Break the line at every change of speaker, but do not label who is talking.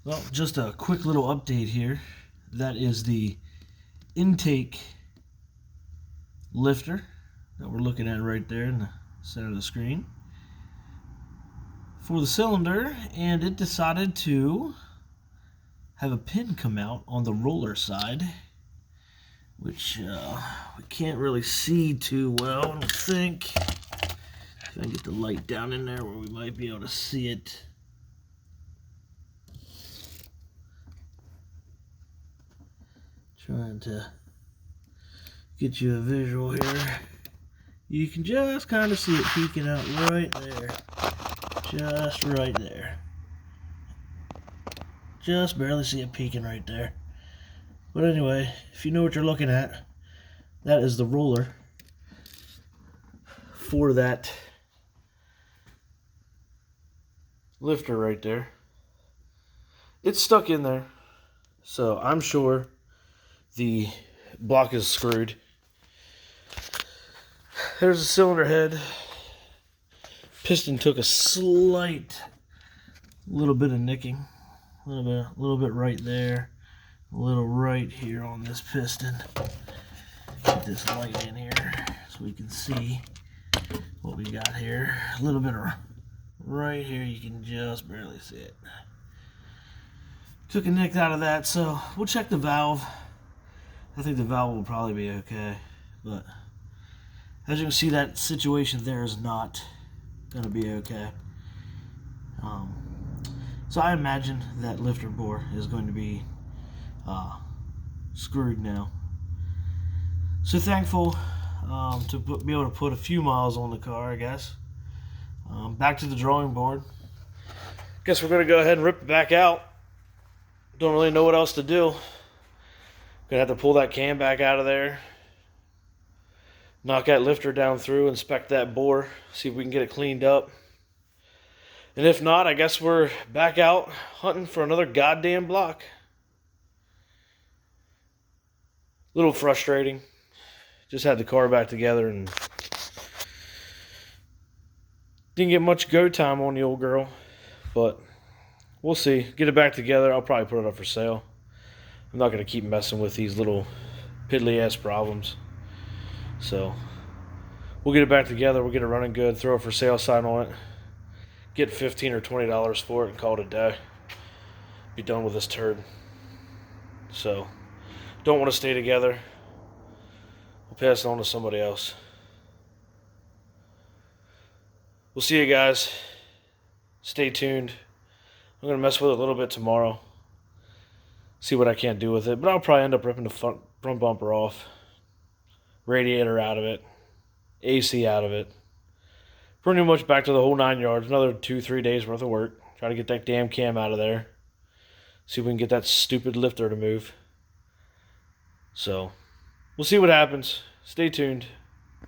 Well, just a quick little update here. That is the intake lifter that we're looking at right there in the center of the screen for the cylinder, and it decided to have a pin come out on the roller side, which we can't really see too well, I don't think. If I can get the light down in there where we might be able to see it. Trying to get you a visual here. You can just kind of see it peeking out right there. Just right there. Just barely see it peeking right there. But anyway, if you know what you're looking at, that is the roller for that lifter right there. It's stuck in there, so I'm sure the block is screwed. There's the cylinder head. Piston took a slight little bit of nicking. A little bit right there. A little right here on this piston. Get this light in here so we can see what we got here. A little bit of right here, you can just barely see it. Took a nick out of that, so we'll check the valve. I think the valve will probably be okay, but as you can see, that situation there is not going to be okay. So I imagine that lifter bore is going to be screwed now. So thankful to be able to put a few miles on the car, I guess. Back to the drawing board. Guess we're going to go ahead and rip it back out. Don't really know what else to do. Gonna have to pull that cam back out of there, knock that lifter down through, inspect that bore, see if we can get it cleaned up. And if not, I guess we're back out hunting for another goddamn block. A little frustrating. Just had the car back together and didn't get much go time on the old girl, but we'll see. Get it back together. I'll probably put it up for sale. I'm not going to keep messing with these little piddly-ass problems. So, we'll get it back together. We'll get it running good. Throw a for sale sign on it. Get $15 or $20 for it and call it a day. Be done with this turd. So, don't want to stay together. We'll pass it on to somebody else. We'll see you guys. Stay tuned. I'm going to mess with it a little bit tomorrow. See what I can't do with it. But I'll probably end up ripping the front bumper off. Radiator out of it. AC out of it. Pretty much back to the whole 9 yards. Another 2-3 days worth of work. Try to get that damn cam out of there. See if we can get that stupid lifter to move. So, we'll see what happens. Stay tuned.